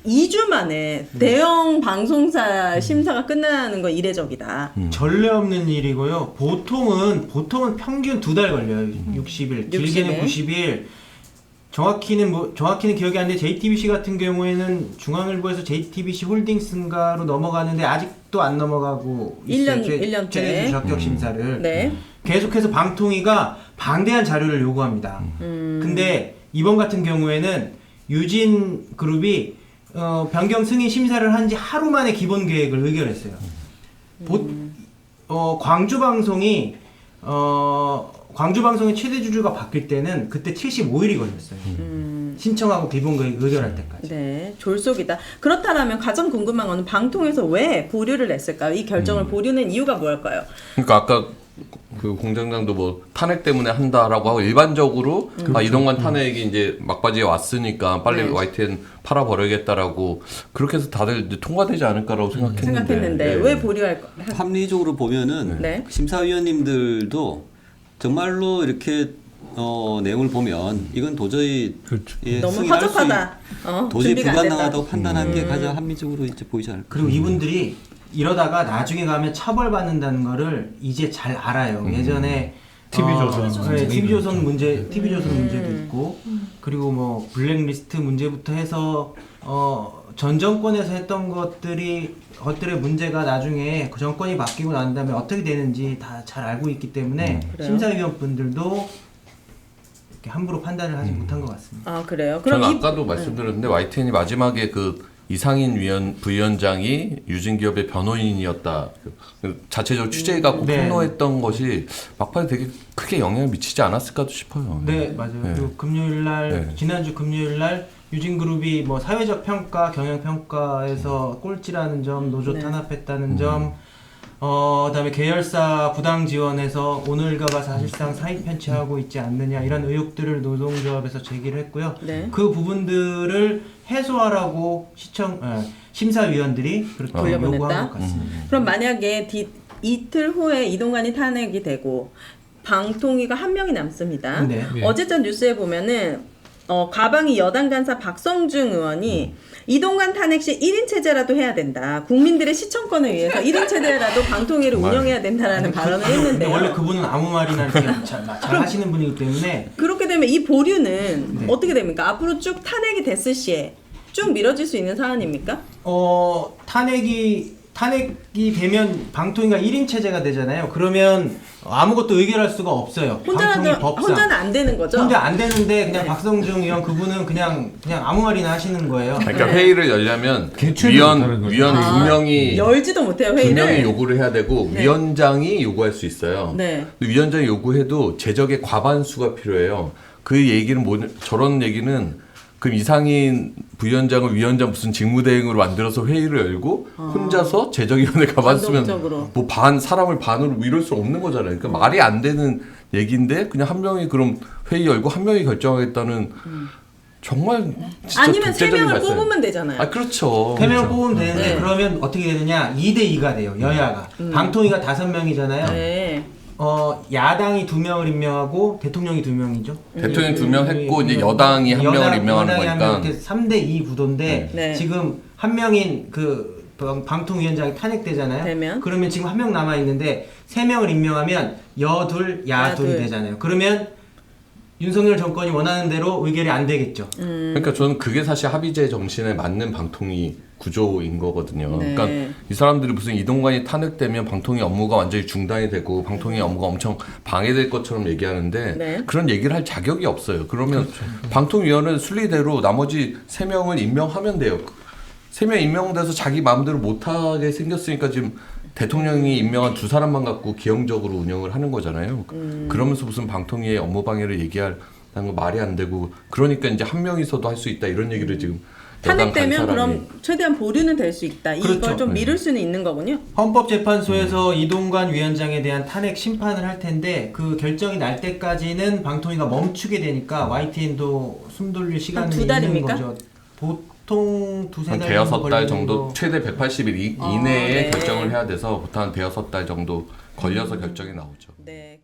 2주 만에 대형 방송사 심사가 끝나는 건 이례적이다. 전례 없는 일이고요. 보통은 평균 2달 걸려요. 60일, 길게는 90일. 정확히는 기억이 안 돼. JTBC 같은 경우에는 중앙일보에서 JTBC 홀딩스인가로 넘어가는데 아직도 안 넘어가고 있어요. 1년째 최대 적격 심사를. 네. 계속해서 방통위가 방대한 자료를 요구합니다. 근데 이번 같은 경우에는 유진 그룹이 변경 승인 심사를 한 지 하루 만에 기본 계획을 의결했어요. 광주 방송의 최대 주주가 바뀔 때는 그때 75일이 걸렸어요. 신청하고 기본 계획 의결할 때까지. 네, 졸속이다. 그렇다면 가장 궁금한 거는 방통에서 왜 보류를 냈을까요? 이 결정을 보류낸 이유가 뭘까요? 그러니까 아까 그 공장장도 뭐 탄핵 때문에 한다라고 하고 일반적으로 이동관 탄핵이 이제 막바지에 왔으니까 빨리 네. YTN 팔아버려야겠다라고 그렇게 해서 다들 이제 통과되지 않을까라고 생각했는데 네. 왜 보류할까? 합리적으로 보면은 네. 심사위원님들도 정말로 이렇게 내용을 보면 이건 도저히 그렇죠. 너무 승인할 수 허접하다. 도저히 준비가 안 됐다. 불가능하다고 판단한 게 가장 합리적으로 이제 보이지 않을까. 그리고 이분들이 이러다가 나중에 가면 처벌받는다는 거를 이제 잘 알아요. 예전에 TV조선. 네, TV조선 문제도 있고 그리고 뭐 블랙리스트 문제부터 해서 전 정권에서 했던 것들의 문제가 나중에 그 정권이 바뀌고 난 다음에 어떻게 되는지 다 잘 알고 있기 때문에 심사위원분들도 이렇게 함부로 판단을 하지 못한 것 같습니다. 아, 그래요? 그럼 저는 아까도 말씀드렸는데 YTN이 마지막에 그 이상인 부위원장이 유진기업의 변호인이었다. 그 자체적으로 취재해갖고 폭로했던 것이 막판에 되게 크게 영향을 미치지 않았을까도 싶어요. 네, 맞아요. 네. 그리고 지난주 금요일 날 유진그룹이 뭐 사회적 평가, 경영 평가에서 꼴찌라는 점, 노조 탄압했다는 점, 그다음에 계열사 부당 지원에서 오늘가가 사실상 사익 편취하고 있지 않느냐 이런 의혹들을 노동조합에서 제기를 했고요. 네. 그 부분들을 해소하라고 심사위원들이 그렇게 돌려보냈다? 요구한 것 같습니다. 그럼 만약에 이틀 후에 이동관이 탄핵이 되고 방통위가 한 명이 남습니다. 네. 어제전 뉴스에 보면은 가방이 여당 간사 박성중 의원이 이동관 탄핵 시 1인 체제라도 해야 된다. 국민들의 시청권을 위해서 1인 체제라도 방통위를 운영해야 된다라는 발언을 근데 했는데요. 원래 그분은 아무 말이나 이렇게 잘 하시는 분이기 때문에 그렇게 되면 이 보류는 어떻게 됩니까? 앞으로 쭉 탄핵이 됐을 시에 쭉 미뤄질 수 있는 사안입니까? 탄핵이 되면 방통위가 1인 체제가 되잖아요. 그러면 아무것도 의결할 수가 없어요. 방통위 법상. 혼자는 안 되는 거죠? 혼자 안 되는데 그냥 박성중 의원 그분은 그냥 아무 말이나 하시는 거예요. 그러니까 회의를 열려면 개최를 못하는 거죠. 위원 두 명이 열지도 못해요, 두 회의를. 명이 요구를 해야 되고 위원장이 요구할 수 있어요. 네. 근데 위원장이 요구해도 제적의 과반수가 필요해요. 그 얘기는 저런 얘기는 그럼 이상인 부위원장을 위원장 무슨 직무대행으로 만들어서 회의를 열고 혼자서 제적위원회 가봤으면 단독적으로. 뭐 사람을 반으로 이럴 수 없는 거잖아요. 그러니까 말이 안 되는 얘기인데 그냥 한 명이 그럼 회의 열고 한 명이 결정하겠다는 정말 진짜 아니면 세 독재적인 명을 발상. 뽑으면 되잖아요. 아 그렇죠. 3명 뽑으면 되는데 네. 그러면 어떻게 되느냐 2대2가 돼요. 여야가. 방통위가 5명이잖아요. 네. 야당이 2명을 임명하고 대통령이 2명이죠. 대통령이 2명 했고 이제 여당이 한 명을 임명하는 거니까 3대2 구도인데 네. 지금 한 명인 그 방통위원장이 탄핵되잖아요. 되면? 그러면 지금 한 명 남아 있는데 3명을 임명하면 여둘 야둘이 되잖아요. 그러면 윤석열 정권이 원하는 대로 의결이 안 되겠죠. 그러니까 저는 그게 사실 합의제 정신에 맞는 방통위 구조인 거거든요. 네. 그러니까 이 사람들이 무슨 이동관이 탄핵되면 방통위 업무가 완전히 중단이 되고 방통위 업무가 엄청 방해될 것처럼 얘기하는데 네. 그런 얘기를 할 자격이 없어요. 그러면 방통위원은 순리대로 나머지 3명을 임명하면 돼요. 3명 임명돼서 자기 마음대로 못하게 생겼으니까 지금 대통령이 임명한 2사람만 갖고 기형적으로 운영을 하는 거잖아요. 그러면서 무슨 방통위의 업무 방해를 얘기하는 거 말이 안 되고 그러니까 이제 한 명이서도 할 수 있다 이런 얘기를 지금 탄핵되면 그럼 최대한 보류는 될 수 있다. 이걸 그렇죠. 좀 미룰 수는 있는 거군요. 헌법재판소에서 이동관 위원장에 대한 탄핵 심판을 할 텐데 그 결정이 날 때까지는 방통위가 멈추게 되니까 YTN도 숨 돌릴 시간은 두 있는 달입니까? 거죠. 보통 2-3달 한 대여섯 달 정도 최대 180일 이내에 네. 결정을 해야 돼서 보통 한 대여섯 달 정도 걸려서 결정이 나오죠. 네.